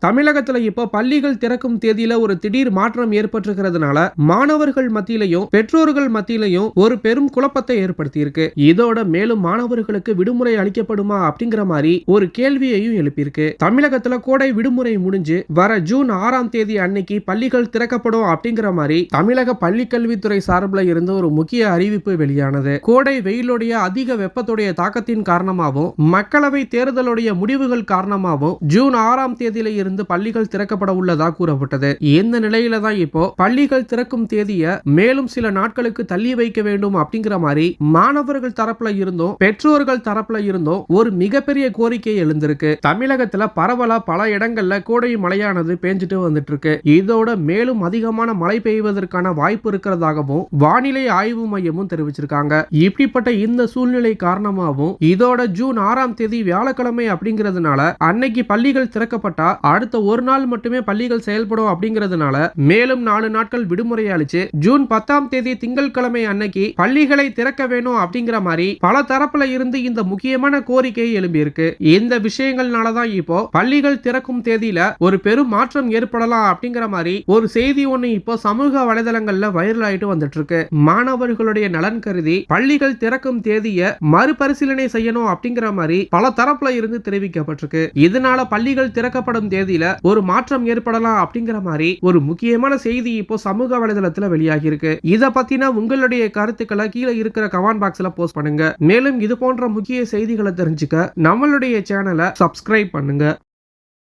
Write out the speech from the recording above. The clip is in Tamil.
தமிழகத்துல இப்போ பள்ளிகள் திறக்கும் தேதியில ஒரு திடீர் மாற்றம் ஏற்பட்டிருக்கிறதுனால மாணவர்கள் மத்தியிலையும் பெற்றோர்கள் மத்தியிலையும் ஒரு பெரும் குழப்பத்தை ஏற்படுத்தி இருக்கு. இதோட மேலும் மாணவர்களுக்கு விடுமுறை அளிக்கப்படுமா அப்படிங்கிற மாதிரி ஒரு கேள்வியையும் எழுப்பியிருக்கு. தமிழகத்துல கோடை விடுமுறை முடிஞ்சு வர ஜூன் 6ஆம் தேதி அன்னைக்கு பள்ளிகள் திறக்கப்படும் அப்படிங்கிற மாதிரி தமிழக பள்ளி கல்வித்துறை சார்பில் இருந்து ஒரு முக்கிய அறிவிப்பு வெளியானது. கோடை வெயிலுடைய அதிக வெப்பத்துடைய தாக்கத்தின் காரணமாகவும் மக்களவை தேர்தலுடைய முடிவுகள் காரணமாகவும் ஜூன் 6ஆம் தேதியில இருந்து பள்ளிகள் திறக்கப்பட உள்ளதா கூறப்பட்டது. இந்த நிலையில தான் இப்போ பள்ளிகள் திறக்கும் தேதியை மேலும் சில நாட்களுக்கு தள்ளி வைக்க வேண்டும் அப்படிங்கிற மாதிரி மாணவர்கள் தரப்புல இருந்தும் பெற்றோர்கள் தரப்புல இருந்தும் ஒரு மிகப்பெரிய கோரிக்கை எழுந்திருக்கு. தமிழகத்துல பரவலா பல இடங்கள்ல கோடை மழையானது பெஞ்சிட்டு வந்துட்டு இருக்கு. இதோட மேலும் அதிகமான மழை பெய்வதற்கான வாய்ப்பு இருக்கிறதாகவும் வானிலை ஆய்வு மையமும் தெரிவிச்சிருக்காங்க. இப்படிப்பட்ட இந்த சூழ்நிலை காரணமாகவும் இதோட ஜூன் 6ஆம் தேதி வியாழக்கிழமை அப்படிங்கிறதுனால அன்னைக்கு பள்ளிகள் திறக்கப்பட்டா அடுத்த ஒரு நாள் மட்டுமே பள்ளிகள் செயல்படும் அப்படிங்கிறதுனால மேலும் 4 நாட்கள் விடுமுறை அளிச்சு ஜூன் 10ஆம் தேதி திங்கட்கிழமை அன்னைக்கு பள்ளிகளை திறக்க வேணும் அப்படிங்கிற மாதிரி பல தரப்புல இருந்து இந்த முக்கியமான கோரிக்கை எழும்பியிருக்கு. இந்த விஷயங்கள்னாலதான் இப்போ பள்ளிகள் திறக்கும் தேதியில ஒரு பெரும் மாற்றம் ஏற்படலாம் அப்படிங்கிற மாதிரி ஒரு செய்தி ஒண்ணு இப்போ சமூக வலைதளங்கள்ல வைரல் ஆயிட்டு வந்துட்டு இருக்கு. மாணவர்களுடைய நலன் கருதி பள்ளிகள் திறக்கும் தேதியை மறுபரிசீலனை செய்யணும் அப்படிங்கிற மாதிரி பல தரப்புல இருந்து தெரிவிக்கப்பட்டிருக்கு. இதனால பள்ளிகள் திறக்கப்படும் தேதியில ஒரு மாற்றம் ஏற்படலாம் அப்படிங்கிற மாதிரி ஒரு முக்கியமான செய்தி இப்போ சமூக வலைதளத்துல வெளியாகி இருக்கு. இத பத்தின உங்களுடைய கருத்துக்களை கீழே இருக்கிற கமெண்ட் பாக்ஸ்ல போஸ்ட் பண்ணுங்க. மேலும் இது போன்ற முக்கிய செய்திகளை தெரிஞ்சுக்க நம்மளுடைய சேனலை சப்ஸ்கிரைப் பண்ணுங்க.